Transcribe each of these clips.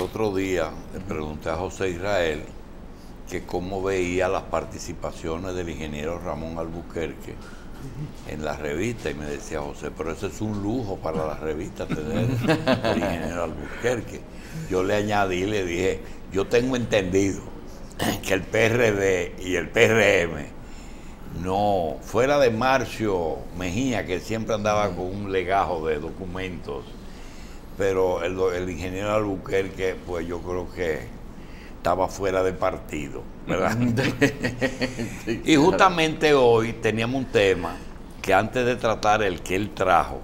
el otro día le pregunté a José Israel que cómo veía las participaciones del ingeniero Ramón Albuquerque en la revista, y me decía: José, pero eso es un lujo para la revista tener el ingeniero Albuquerque. Yo le añadí, le dije: yo tengo entendido que el PRD y el PRM, no, fuera de Marcio Mejía, que siempre andaba con un legajo de documentos, pero el ingeniero Albuquerque, pues yo creo que estaba fuera de partido, ¿verdad? Y justamente hoy teníamos un tema que antes de tratar el que él trajo,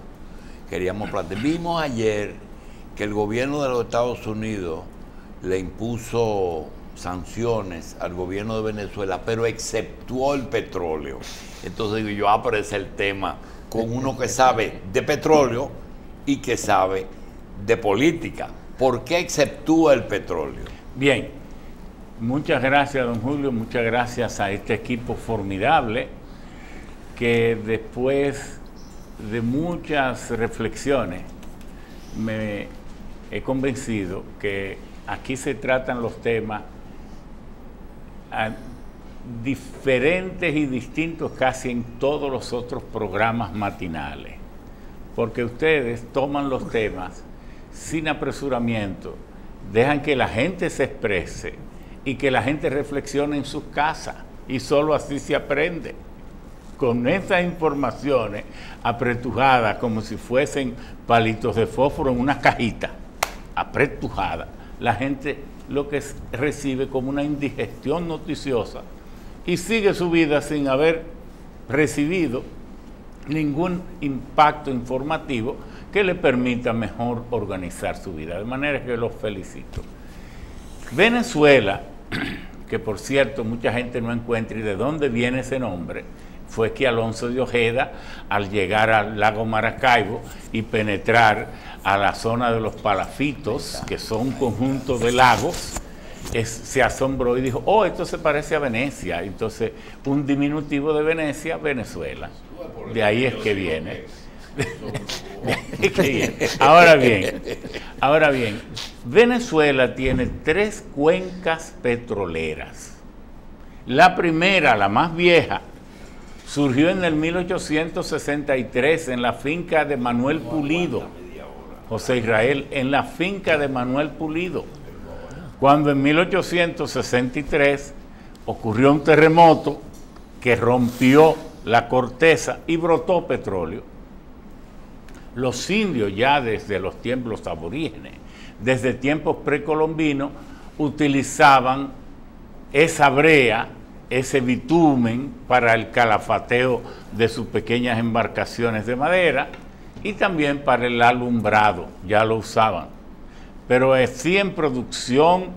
queríamos plantear. Vimos ayer que el gobierno de los Estados Unidos le impuso sanciones al gobierno de Venezuela, pero exceptuó el petróleo. Entonces digo yo, pero ese es el tema con uno que sabe de petróleo y que sabe de política. ¿Por qué exceptúa el petróleo? Bien, muchas gracias, don Julio, muchas gracias a este equipo formidable que después de muchas reflexiones me he convencido que aquí se tratan los temas diferentes y distintos casi en todos los otros programas matinales, porque ustedes toman los temas sin apresuramiento, dejan que la gente se exprese y que la gente reflexione en sus casas, y solo así se aprende. Con esas informaciones apretujadas como si fuesen palitos de fósforo en una cajita, apretujadas, la gente lo que recibe como una indigestión noticiosa y sigue su vida sin haber recibido ningún impacto informativo que le permita mejor organizar su vida. De manera que los felicito. Venezuela, que por cierto mucha gente no encuentra y de dónde viene ese nombre, fue que Alonso de Ojeda, al llegar al lago Maracaibo y penetrar a la zona de los Palafitos, que son un conjunto de lagos, se asombró y dijo: oh, esto se parece a Venecia. Entonces, un diminutivo de Venecia, Venezuela. De ahí es que viene. Ahora bien, Venezuela tiene 3 cuencas petroleras. La primera, la más vieja, surgió en el 1863 en la finca de Manuel Pulido, José Israel, en la finca de Manuel Pulido, cuando en 1863 ocurrió un terremoto que rompió la corteza y brotó petróleo. Los indios, ya desde los tiempos aborígenes, desde tiempos precolombinos, utilizaban esa brea, ese bitumen para el calafateo de sus pequeñas embarcaciones de madera y también para el alumbrado, ya lo usaban. Pero sí en producción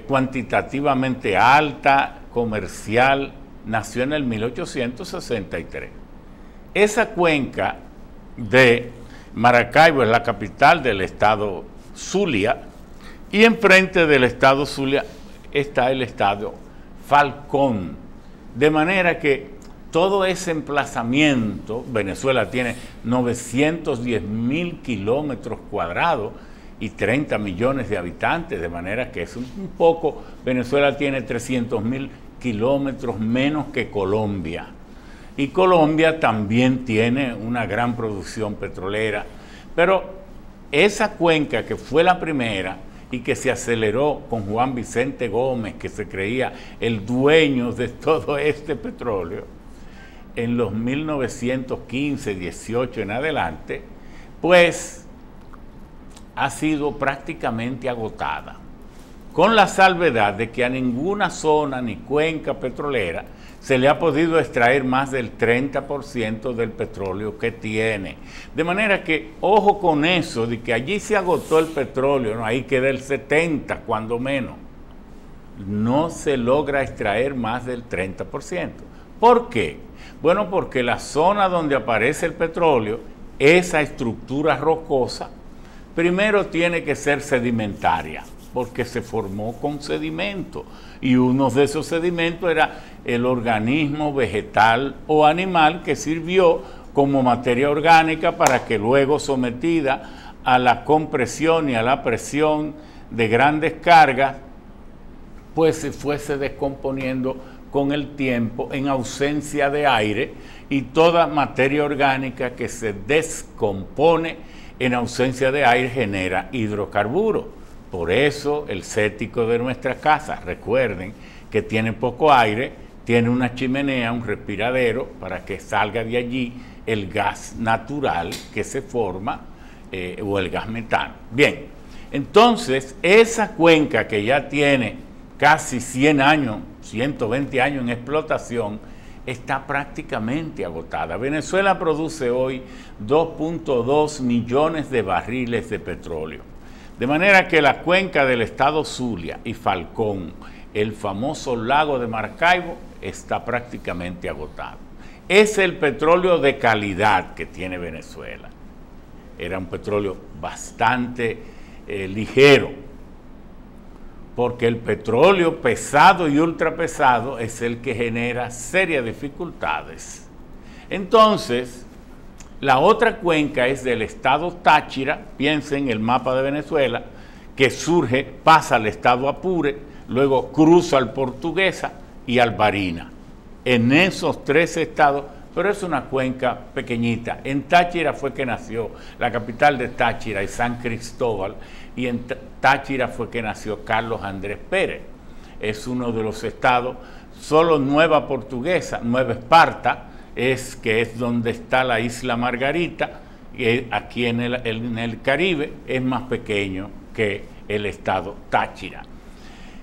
cuantitativamente alta, comercial, nació en el 1863. Esa cuenca de Maracaibo es la capital del estado Zulia, y enfrente del estado Zulia está el estado Falcón, de manera que todo ese emplazamiento, Venezuela tiene 910.000 kilómetros cuadrados y 30 millones de habitantes, de manera que es un poco, Venezuela tiene 300.000 kilómetros menos que Colombia, y Colombia también tiene una gran producción petrolera, pero esa cuenca que fue la primera y que se aceleró con Juan Vicente Gómez, que se creía el dueño de todo este petróleo, en los 1915, 18 en adelante, pues ha sido prácticamente agotada, con la salvedad de que a ninguna zona ni cuenca petrolera se le ha podido extraer más del 30% del petróleo que tiene. De manera que, ojo con eso, de que allí se agotó el petróleo, ¿no? Ahí queda el 70%, cuando menos. No se logra extraer más del 30%. ¿Por qué? Bueno, porque la zona donde aparece el petróleo, esa estructura rocosa, primero tiene que ser sedimentaria, porque se formó con sedimento, y uno de esos sedimentos era el organismo vegetal o animal que sirvió como materia orgánica para que luego, sometida a la compresión y a la presión de grandes cargas, pues se fuese descomponiendo con el tiempo en ausencia de aire, y toda materia orgánica que se descompone en ausencia de aire genera hidrocarburos. Por eso el cético de nuestra casa, recuerden que tiene poco aire, tiene una chimenea, un respiradero, para que salga de allí el gas natural que se forma, o el gas metano. Bien, entonces esa cuenca que ya tiene casi 100 años, 120 años en explotación, está prácticamente agotada. Venezuela produce hoy 2.2 millones de barriles de petróleo. De manera que la cuenca del estado Zulia y Falcón, el famoso lago de Maracaibo, está prácticamente agotado. Es el petróleo de calidad que tiene Venezuela. Era un petróleo bastante ligero, porque el petróleo pesado y ultrapesado es el que genera serias dificultades. Entonces, la otra cuenca es del estado Táchira, piensen en el mapa de Venezuela, que surge, pasa al estado Apure, luego cruza al Portuguesa y al Barinas. En esos tres estados, pero es una cuenca pequeñita. En Táchira fue que nació, la capital de Táchira es San Cristóbal, y en Táchira fue que nació Carlos Andrés Pérez. Es uno de los estados, solo Nueva Portuguesa, Nueva Esparta, que es donde está la isla Margarita, que aquí en el Caribe es más pequeño que el estado Táchira.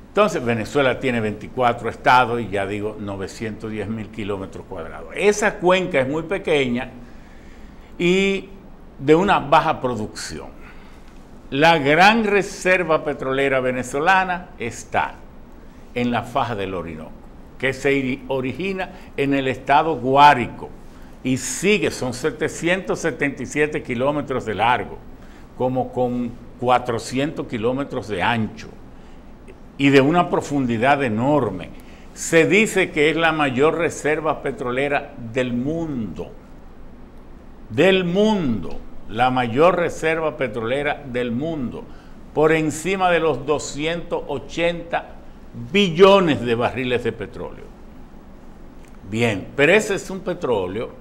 Entonces Venezuela tiene 24 estados y ya digo 910.000 kilómetros cuadrados. Esa cuenca es muy pequeña y de una baja producción. La gran reserva petrolera venezolana está en la faja del Orinoco, que se origina en el estado Guárico y sigue, son 777 kilómetros de largo, como con 400 kilómetros de ancho y de una profundidad enorme. Se dice que es la mayor reserva petrolera del mundo. Del mundo, la mayor reserva petrolera del mundo, por encima de los 280 billones de barriles de petróleo. Bien, pero ese es un petróleo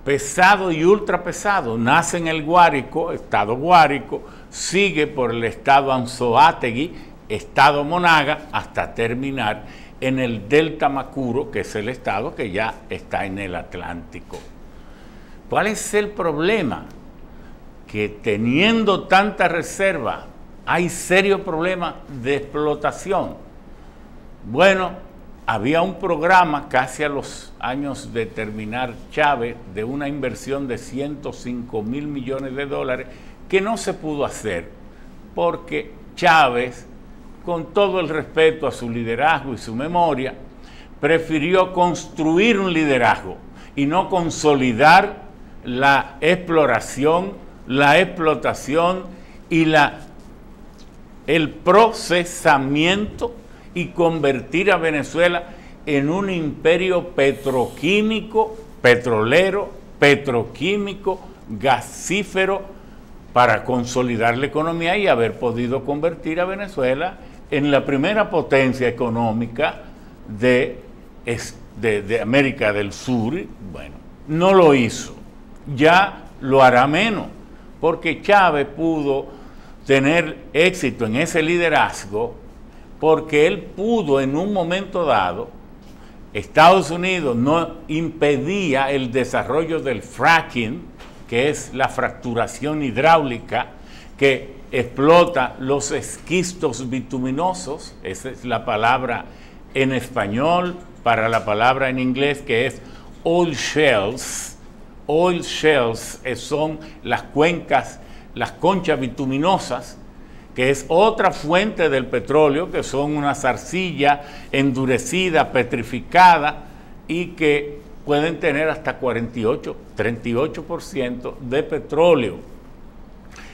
pesado y ultrapesado. Nace en el Guárico, estado Guárico, sigue por el estado Anzoátegui, estado Monaga, hasta terminar en el Delta Macuro, que es el estado que ya está en el Atlántico. ¿Cuál es el problema? Que teniendo tanta reserva, hay serio problema de explotación. Bueno, había un programa casi a los años de terminar Chávez, de una inversión de 105.000 millones de dólares, que no se pudo hacer, porque Chávez, con todo el respeto a su liderazgo y su memoria, prefirió construir un liderazgo y no consolidar la exploración, la explotación y el procesamiento, y convertir a Venezuela en un imperio petroquímico, petrolero, petroquímico, gasífero, para consolidar la economía y haber podido convertir a Venezuela en la primera potencia económica de América del Sur. Bueno, no lo hizo, ya lo hará menos, porque Chávez pudo tener éxito en ese liderazgo porque él pudo en un momento dado, Estados Unidos no impedía el desarrollo del fracking, que es la fracturación hidráulica que explota los esquistos bituminosos. Esa es la palabra en español para la palabra en inglés, que es oil shales. Oil shales son las cuencas, las conchas bituminosas, que es otra fuente del petróleo, que son unas arcillas endurecidas, petrificadas, y que pueden tener hasta 38% de petróleo.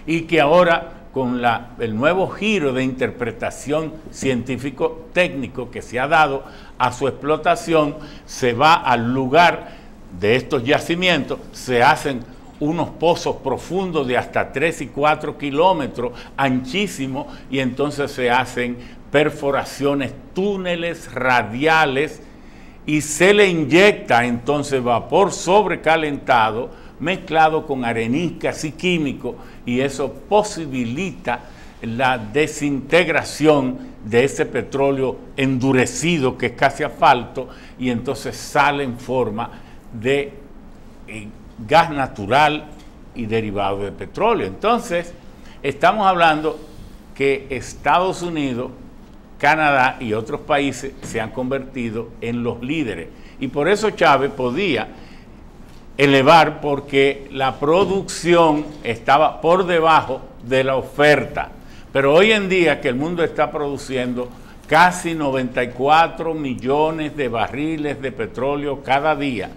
Y que ahora, con el nuevo giro de interpretación científico-técnico que se ha dado a su explotación, se va al lugar de estos yacimientos, se hacen unos pozos profundos de hasta 3 y 4 kilómetros, anchísimos, y entonces se hacen perforaciones, túneles radiales, y se le inyecta entonces vapor sobrecalentado mezclado con areniscas y químicos, y eso posibilita la desintegración de ese petróleo endurecido que es casi asfalto, y entonces sale en forma de gas natural y derivado de petróleo. Entonces, estamos hablando que Estados Unidos, Canadá y otros países se han convertido en los líderes. Y por eso Chávez podía elevar, porque la producción estaba por debajo de la oferta. Pero hoy en día, que el mundo está produciendo casi 94 millones de barriles de petróleo cada día,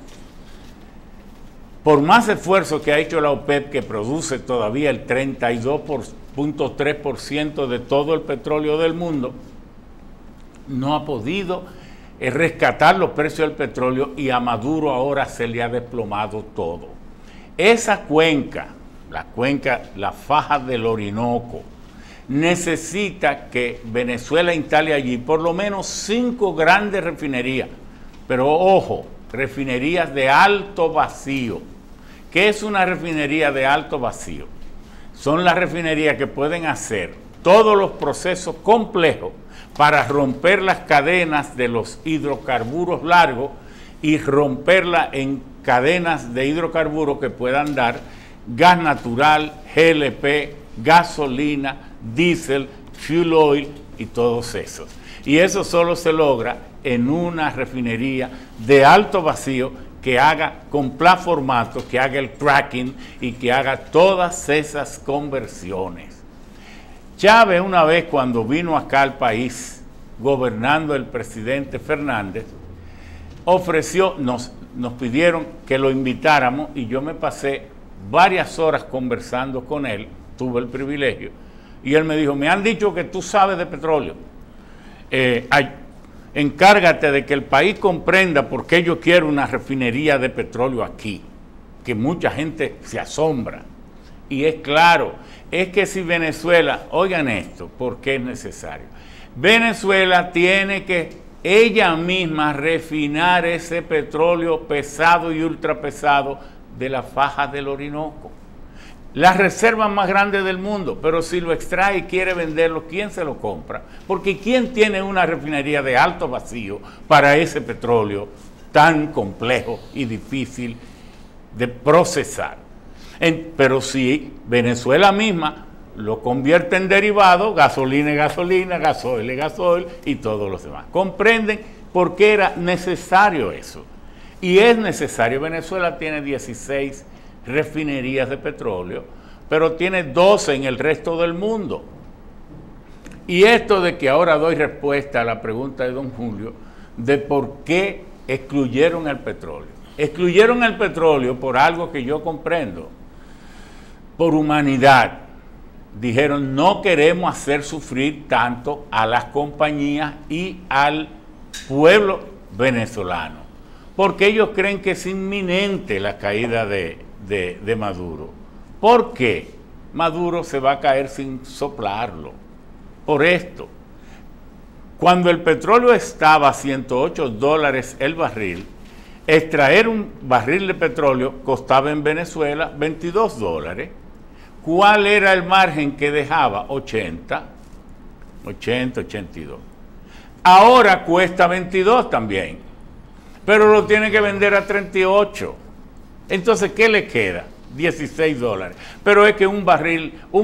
por más esfuerzo que ha hecho la OPEP, que produce todavía el 32.3% de todo el petróleo del mundo, no ha podido rescatar los precios del petróleo, y a Maduro ahora se le ha desplomado todo. Esa cuenca, la faja del Orinoco, necesita que Venezuela instale allí por lo menos 5 grandes refinerías, pero ojo, refinerías de alto vacío. ¿Qué es una refinería de alto vacío? Son las refinerías que pueden hacer todos los procesos complejos para romper las cadenas de los hidrocarburos largos y romperla en cadenas de hidrocarburos que puedan dar gas natural, GLP, gasolina, diésel, fuel oil y todos esos. Y eso solo se logra en una refinería de alto vacío que haga con plaformato, que haga el cracking y que haga todas esas conversiones. Chávez, una vez cuando vino acá al país, gobernando el presidente Fernández, ofreció, nos pidieron que lo invitáramos, y yo me pasé varias horas conversando con él, tuve el privilegio, y él me dijo: me han dicho que tú sabes de petróleo, encárgate de que el país comprenda por qué yo quiero una refinería de petróleo aquí, que mucha gente se asombra. Y es claro, es que si Venezuela, oigan esto, ¿por qué es necesario? Venezuela tiene que ella misma refinar ese petróleo pesado y ultrapesado de la faja del Orinoco. La reserva más grande del mundo, pero si lo extrae y quiere venderlo, ¿quién se lo compra? Porque ¿quién tiene una refinería de alto vacío para ese petróleo tan complejo y difícil de procesar? Pero si Venezuela misma lo convierte en derivado, gasolina es gasolina, gasoil es gasoil y todos los demás. ¿Comprenden por qué era necesario eso? Y es necesario. Venezuela tiene 16 refinerías de petróleo, pero tiene 12 en el resto del mundo. Y esto de que ahora doy respuesta a la pregunta de don Julio, de por qué excluyeron el petróleo. Excluyeron el petróleo por algo que yo comprendo, por humanidad. Dijeron: no queremos hacer sufrir tanto a las compañías y al pueblo venezolano, porque ellos creen que es inminente la caída de Maduro. ¿Por qué? Maduro se va a caer sin soplarlo. Por esto, cuando el petróleo estaba a $108 el barril, extraer un barril de petróleo costaba en Venezuela $22. ¿Cuál era el margen que dejaba? 80, 82. Ahora cuesta 22 también, pero lo tiene que vender a 38. Entonces, ¿qué le queda? $16. Pero es que un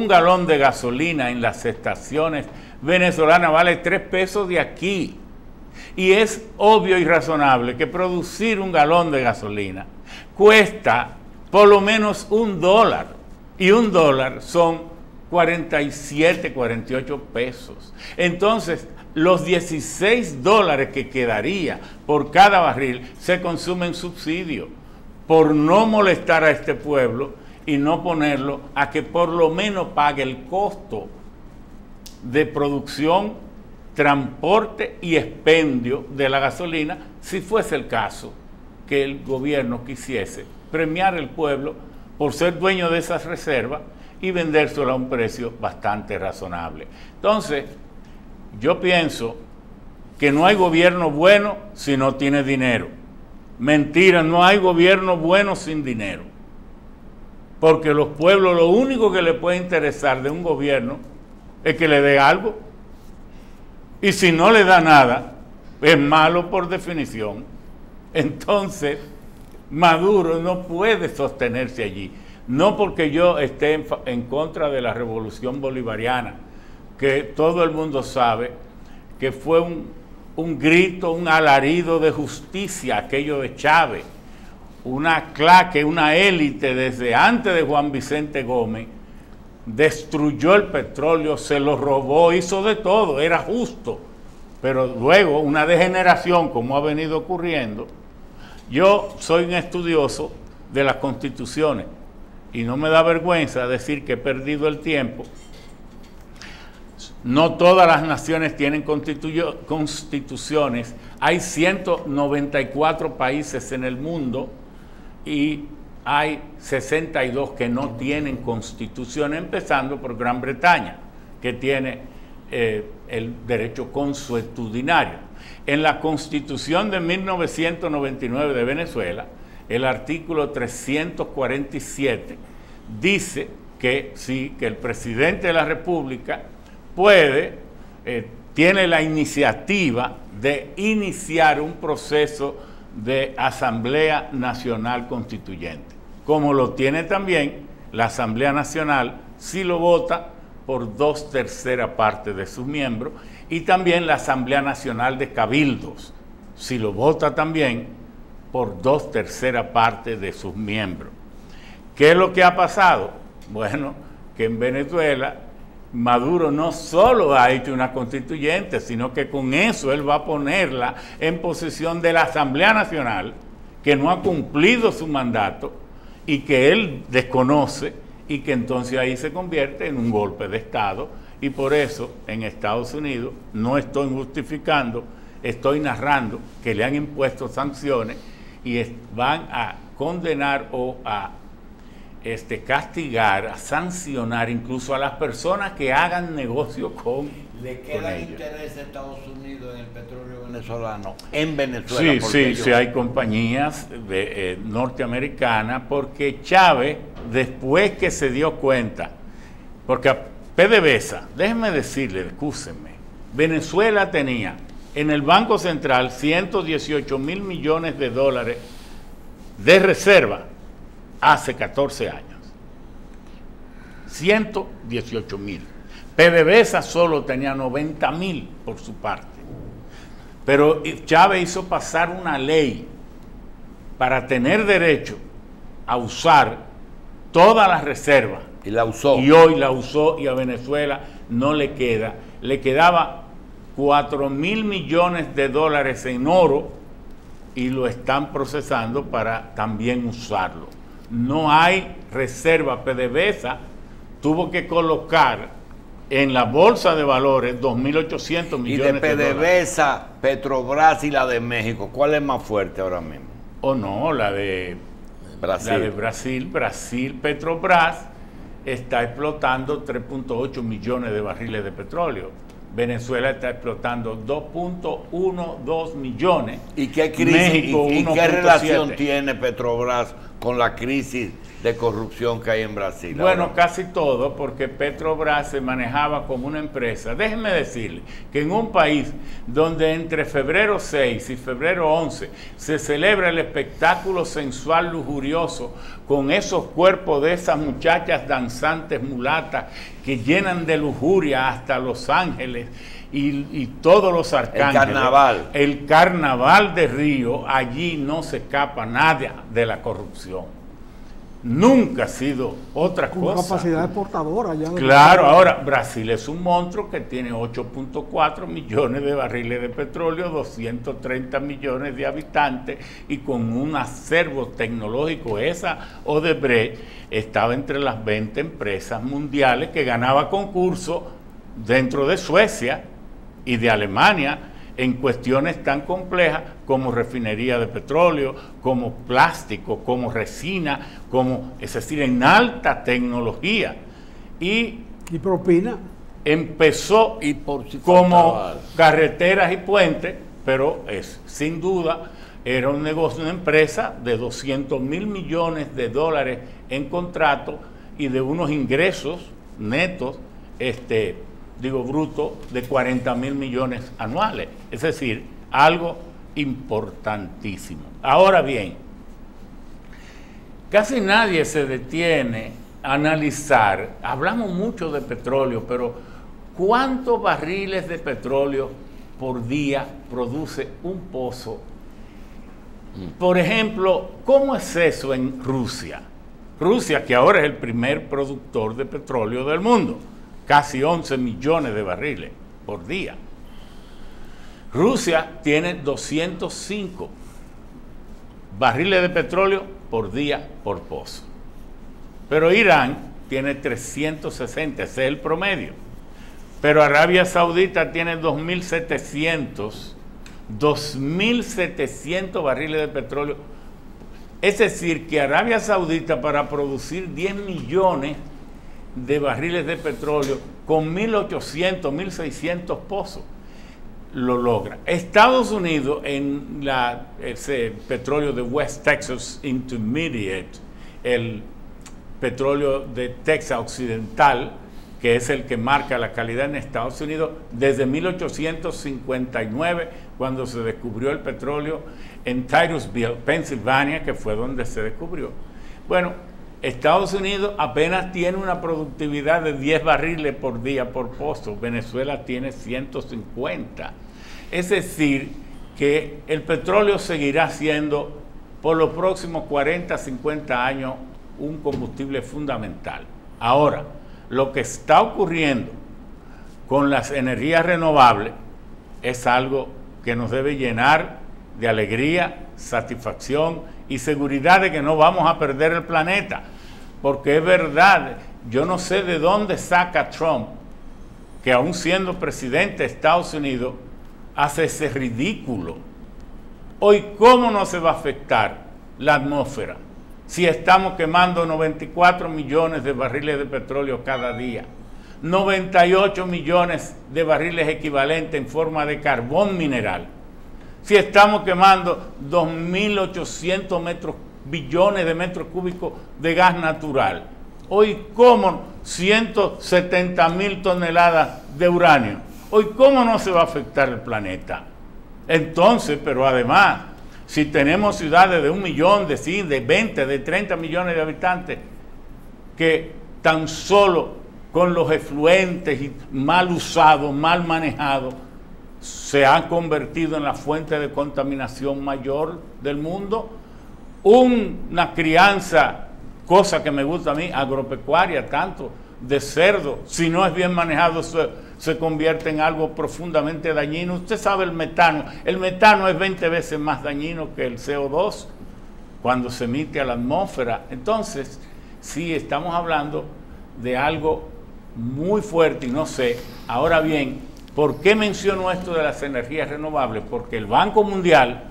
galón de gasolina en las estaciones venezolanas vale 3 pesos de aquí. Y es obvio y razonable que producir un galón de gasolina cuesta por lo menos $1. Y $1 son 47, 48 pesos. Entonces, los $16 que quedaría por cada barril se consumen subsidio, por no molestar a este pueblo y no ponerlo a que por lo menos pague el costo de producción, transporte y expendio de la gasolina, si fuese el caso que el gobierno quisiese premiar al pueblo por ser dueño de esas reservas y vendérselo a un precio bastante razonable. Entonces, yo pienso que no hay gobierno bueno si no tiene dinero. Mentira, no hay gobierno bueno sin dinero. Porque los pueblos, lo único que le puede interesar de un gobierno es que le dé algo. Y si no le da nada, es malo por definición. Entonces, Maduro no puede sostenerse allí. No porque yo esté en contra de la revolución bolivariana, que todo el mundo sabe que fue un grito, un alarido de justicia, aquello de Chávez, una claque, una élite desde antes de Juan Vicente Gómez, destruyó el petróleo, se lo robó, hizo de todo, era justo, pero luego una degeneración como ha venido ocurriendo. Yo soy un estudioso de las constituciones y no me da vergüenza decir que he perdido el tiempo. No todas las naciones tienen constituciones. Hay 194 países en el mundo y hay 62 que no tienen constitución, empezando por Gran Bretaña, que tiene el derecho consuetudinario. En la Constitución de 1999 de Venezuela, el artículo 347 dice que sí, que el presidente de la República tiene la iniciativa de iniciar un proceso de Asamblea Nacional Constituyente, como lo tiene también la Asamblea Nacional si lo vota por 2/3 partes de sus miembros, y también la Asamblea Nacional de Cabildos si lo vota también por 2/3 partes de sus miembros. ¿Qué es lo que ha pasado? Bueno, que en Venezuela Maduro no solo ha hecho una constituyente, sino que con eso él va a ponerla en posesión de la Asamblea Nacional, que no ha cumplido su mandato y que él desconoce, y que entonces ahí se convierte en un golpe de Estado. Y por eso en Estados Unidos, no estoy justificando, estoy narrando que le han impuesto sanciones y van a condenar o a castigar, a sancionar incluso a las personas que hagan negocio con ¿Le queda interés de Estados Unidos en el petróleo venezolano en Venezuela? Sí, hay compañías norteamericanas, porque Chávez, después que se dio cuenta, porque a PDVSA, déjenme decirle, excúsenme, Venezuela tenía en el Banco Central 118 mil millones de dólares de reserva hace 14 años. 118 mil. PDVSA solo tenía 90 mil por su parte. Pero Chávez hizo pasar una ley para tener derecho a usar todas las reservas. Y la usó. Y hoy la usó, y a Venezuela no le queda. Le quedaba 4 mil millones de dólares en oro y lo están procesando para también usarlo. No hay reserva. PDVSA tuvo que colocar en la bolsa de valores 2.800 millones de dólares. Y de PDVSA, Petrobras y la de México, ¿cuál es más fuerte ahora mismo? O no, la de Brasil. Brasil, Petrobras está explotando 3.8 millones de barriles de petróleo. Venezuela está explotando 2.12 millones. ¿Y qué crisis, México, y qué relación 1.7. tiene Petrobras con la crisis de corrupción que hay en Brasil? Bueno, ahora, casi todo, porque Petrobras se manejaba como una empresa. Déjenme decirle que en un país donde entre febrero 6 y febrero 11 se celebra el espectáculo sensual lujurioso con esos cuerpos de esas muchachas danzantes mulatas que llenan de lujuria hasta Los Ángeles y todos los arcángeles. El carnaval de Río, allí no se escapa nada de la corrupción. Nunca ha sido otra cosa. Una capacidad exportadora ya. Claro, ahora Brasil es un monstruo que tiene 8.4 millones de barriles de petróleo, 230 millones de habitantes y con un acervo tecnológico. Esa Odebrecht estaba entre las 20 empresas mundiales que ganaba concursos dentro de Suecia y de Alemania. en cuestiones tan complejas como refinería de petróleo, como plástico, como resina, es decir, en alta tecnología. Y propina. Empezó Y por si como faltaba. carreteras y puentes, pero sin duda era un negocio, una empresa de 200 mil millones de dólares en contrato y de unos ingresos netos, brutos, de 40 mil millones anuales. Es decir, algo importantísimo. Ahora bien, casi nadie se detiene a analizar, hablamos mucho de petróleo, pero ¿cuántos barriles de petróleo por día produce un pozo? Por ejemplo, ¿cómo es eso en Rusia? Rusia, que ahora es el primer productor de petróleo del mundo, casi 11 millones de barriles por día. Rusia tiene 205 barriles de petróleo por día por pozo. Pero Irán tiene 360, ese es el promedio. Pero Arabia Saudita tiene 2.700 barriles de petróleo. Es decir, que Arabia Saudita, para producir 10 millones de barriles de petróleo con 1.800, 1.600 pozos, lo logra. Estados Unidos, en ese petróleo de West Texas Intermediate, el petróleo de Texas Occidental, que es el que marca la calidad en Estados Unidos, desde 1859, cuando se descubrió el petróleo en Titusville, Pensilvania, que fue donde se descubrió. Bueno, Estados Unidos apenas tiene una productividad de 10 barriles por día por pozo. Venezuela tiene 150. Es decir, que el petróleo seguirá siendo por los próximos 40, 50 años un combustible fundamental. Ahora, lo que está ocurriendo con las energías renovables es algo que nos debe llenar de alegría, satisfacción y seguridad de que no vamos a perder el planeta. Porque es verdad, yo no sé de dónde saca Trump, que aún siendo presidente de Estados Unidos, hace ese ridículo. Hoy, ¿cómo no se va a afectar la atmósfera si estamos quemando 94 millones de barriles de petróleo cada día? 98 millones de barriles equivalentes en forma de carbón mineral. Si estamos quemando 2.800 billones de metros cúbicos de gas natural. Hoy, ¿cómo 170.000 toneladas de uranio? Hoy, ¿cómo no se va a afectar el planeta? Entonces, pero además, si tenemos ciudades de 1 millón, de 100, de 20, de 30 millones de habitantes, que tan solo con los efluentes y mal usados, mal manejados, se han convertido en la fuente de contaminación mayor del mundo. Una crianza, cosa que me gusta a mí, agropecuaria, tanto de cerdo, si no es bien manejado, se convierte en algo profundamente dañino. Usted sabe el metano es 20 veces más dañino que el CO2 cuando se emite a la atmósfera. Entonces, sí, estamos hablando de algo muy fuerte y no sé. Ahora bien, ¿por qué menciono esto de las energías renovables? Porque el Banco Mundial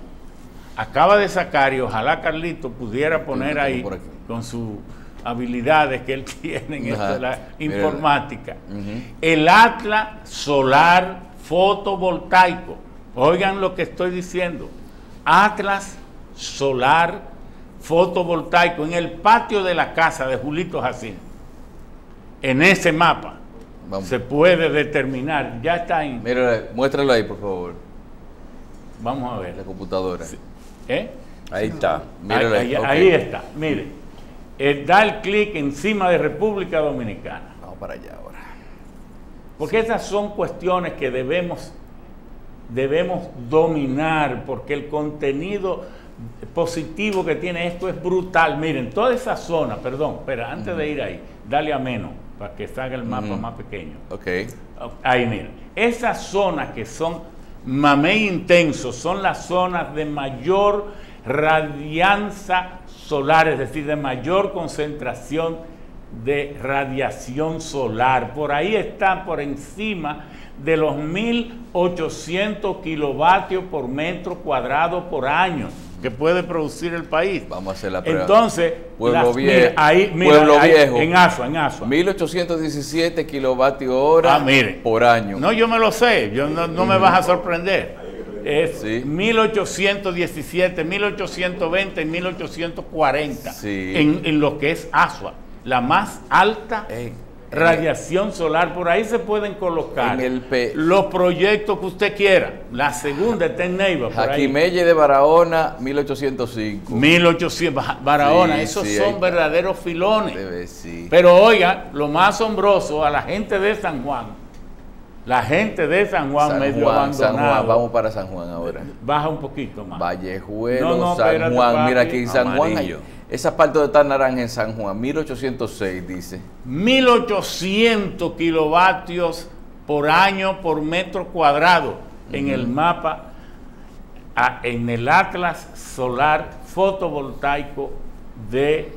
acaba de sacar, y ojalá Carlito pudiera poner ahí con sus habilidades que él tiene en esto de la informática, el Atlas Solar Fotovoltaico. Oigan lo que estoy diciendo. Atlas Solar Fotovoltaico en el patio de la casa de Julito Jacín. En ese mapa se puede determinar, ya está ahí. Mira, muéstralo ahí, por favor. Vamos a ver. La computadora. Sí. Ahí está. Ahí está, mire. Da el clic encima de República Dominicana. Vamos para allá ahora. Porque esas son cuestiones que debemos dominar, porque el contenido positivo que tiene esto es brutal. Miren, toda esa zona, perdón, espera, antes de ir ahí, dale a menos, para que salga el mapa más pequeño. Ok. Ahí, miren. Esas zonas que son mamey intensos son las zonas de mayor radianza solar, es decir, de mayor concentración de radiación solar. Por ahí están por encima de los 1.800 kilovatios por metro cuadrado por año que puede producir el país. Vamos a hacer la prueba. Entonces, Pueblo Viejo. mira, ahí, Pueblo Viejo. en Asua. 1817 kilovatios hora por año. No, yo me lo sé, yo no me vas a sorprender. Es Sí. 1817, 1820 y 1840 Sí. en lo que es Asua, la más alta radiación solar. Por ahí se pueden colocar los proyectos que usted quiera. La segunda está en Neiva. Jaquimelle de Barahona, 1805. 1800, Barahona, Sí, esos sí, son verdaderos filones. Sí. Pero oiga, lo más asombroso, a la gente de San Juan, medio abandonado. San Juan, vamos para San Juan ahora. Baja un poquito más. Vallejuelo, No, San espérate, Juan. papi. Mira aquí en San Juan. Amarillo. Esa parte donde está naranja en San Juan, 1806 dice. 1.800 kilovatios por año por metro cuadrado en el mapa, en el Atlas Solar Fotovoltaico de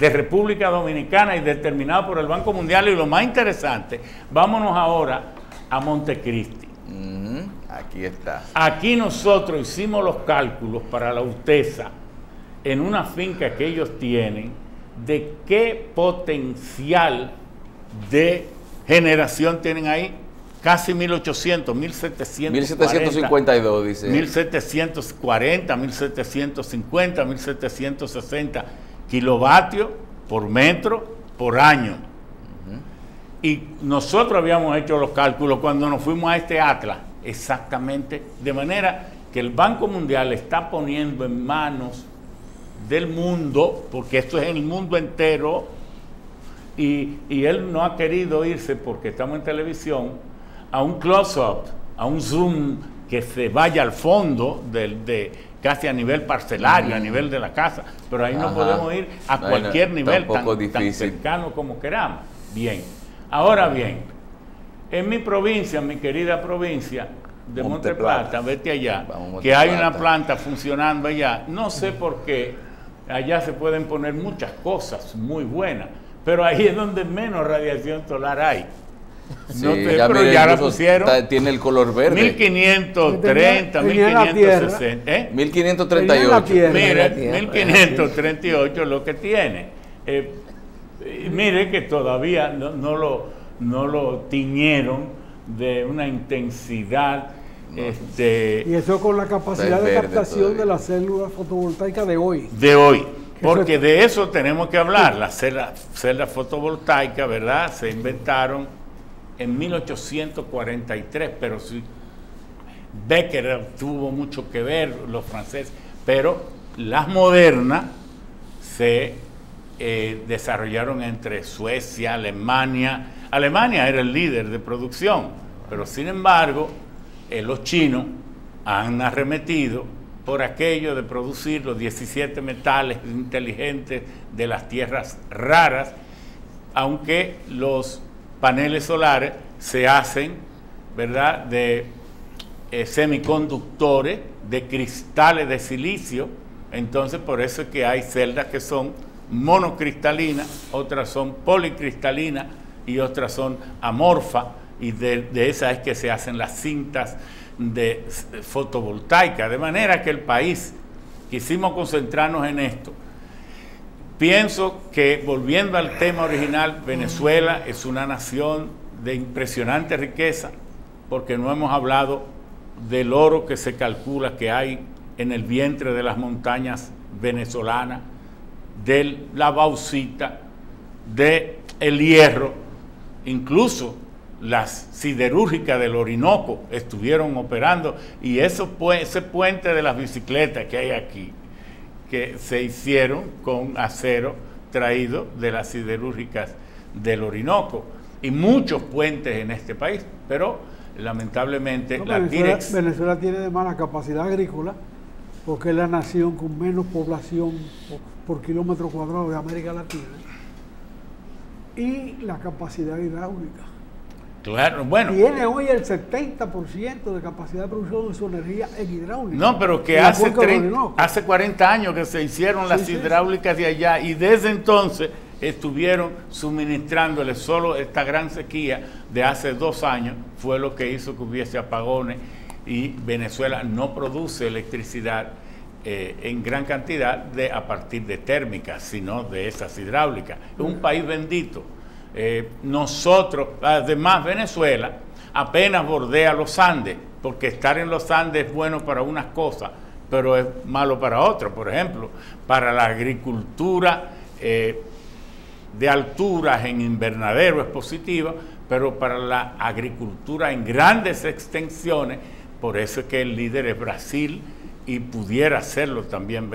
República Dominicana y determinado por el Banco Mundial. Y lo más interesante, vámonos ahora a Montecristi. Aquí está. Aquí nosotros hicimos los cálculos para la UTESA en una finca que ellos tienen de qué potencial de generación tienen ahí. Casi 1.800, 1.740. 1752 dice. 1.740, 1.750, 1.760 kilovatios por metro por año. Y nosotros habíamos hecho los cálculos cuando nos fuimos a este Atlas, exactamente, de manera que el Banco Mundial está poniendo en manos del mundo, porque esto es en el mundo entero, y él no ha querido irse, porque estamos en televisión, a un close-up, a un zoom que se vaya al fondo casi a nivel parcelario, a nivel de la casa, pero ahí no podemos ir a cualquier nivel tan cercano como queramos. Bien, ahora bien, en mi provincia, mi querida provincia de Monte Plata, vete allá, que hay una planta funcionando allá, no sé por qué, allá se pueden poner muchas cosas muy buenas, pero ahí es donde menos radiación solar hay. Sí, pero ya la pusieron. Tiene el color verde. 1530, 1560. 1538. Mire, 1538 es lo que tiene. Mire que todavía no lo tiñeron de una intensidad. Y eso con la capacidad de captación de las células fotovoltaicas de hoy. Porque de eso tenemos que hablar. Las celdas fotovoltaicas, ¿verdad? Se inventaron en 1843, pero sí, Becker tuvo mucho que ver, los franceses, pero las modernas se desarrollaron entre Suecia, Alemania. Alemania era el líder de producción, pero sin embargo, los chinos han arremetido por aquello de producir los 17 metales inteligentes de las tierras raras, aunque los paneles solares se hacen, ¿verdad?, de semiconductores, de cristales de silicio. Entonces, por eso es que hay celdas que son monocristalinas, otras son policristalinas y otras son amorfas, y de esas es que se hacen las cintas de fotovoltaica. De manera que el país, quisimos concentrarnos en esto. Pienso que, volviendo al tema original, Venezuela es una nación de impresionante riqueza, porque no hemos hablado del oro que se calcula que hay en el vientre de las montañas venezolanas, de la bauxita, de el hierro, incluso las siderúrgicas del Orinoco estuvieron operando, y ese puente de las bicicletas que hay aquí, que se hicieron con acero traído de las siderúrgicas del Orinoco, y muchos puentes en este país, pero lamentablemente Venezuela tiene de mala capacidad agrícola, porque es la nación con menos población por kilómetro cuadrado de América Latina, y la capacidad hidráulica. Claro, bueno. Tiene hoy el 70% de capacidad de producción de su energía en hidráulica. No, pero que hace 40 años que se hicieron las hidráulicas de allá, y desde entonces estuvieron suministrándole. Solo esta gran sequía de hace 2 años fue lo que hizo que hubiese apagones, y Venezuela no produce electricidad en gran cantidad a partir de térmicas, sino de esas hidráulicas. Es un país bendito. Nosotros, además, Venezuela apenas bordea los Andes, porque estar en los Andes es bueno para unas cosas, pero es malo para otras. Por ejemplo, para la agricultura de alturas en invernadero es positiva, pero para la agricultura en grandes extensiones, por eso es que el líder es Brasil, y pudiera serlo también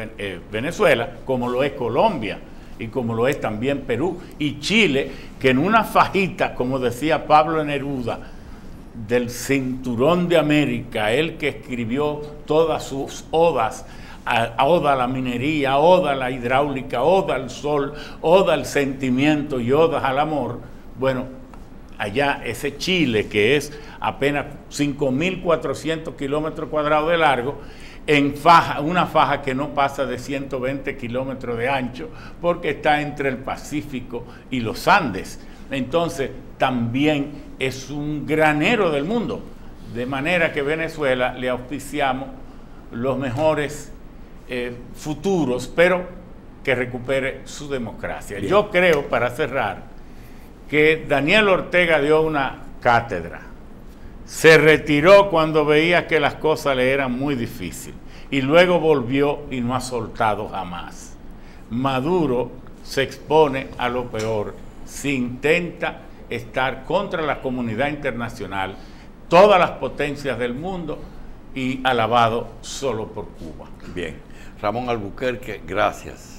Venezuela, como lo es Colombia, y como lo es también Perú y Chile, que en una fajita, como decía Pablo Neruda, del cinturón de América, él que escribió todas sus odas, oda a la minería, oda a la hidráulica, oda al sol, oda al sentimiento y odas al amor. Bueno, allá ese Chile, que es apenas 5.400 kilómetros cuadrados de largo, en faja, una faja que no pasa de 120 kilómetros de ancho, porque está entre el Pacífico y los Andes. Entonces, también es un granero del mundo, de manera que Venezuela le auspiciamos los mejores futuros, pero que recupere su democracia. Bien. Yo creo, para cerrar, que Daniel Ortega dio una cátedra. Se retiró cuando veía que las cosas le eran muy difíciles, y luego volvió y no ha soltado jamás. Maduro se expone a lo peor, si intenta estar contra la comunidad internacional, todas las potencias del mundo, y alabado solo por Cuba. Bien. Ramón Albuquerque, gracias.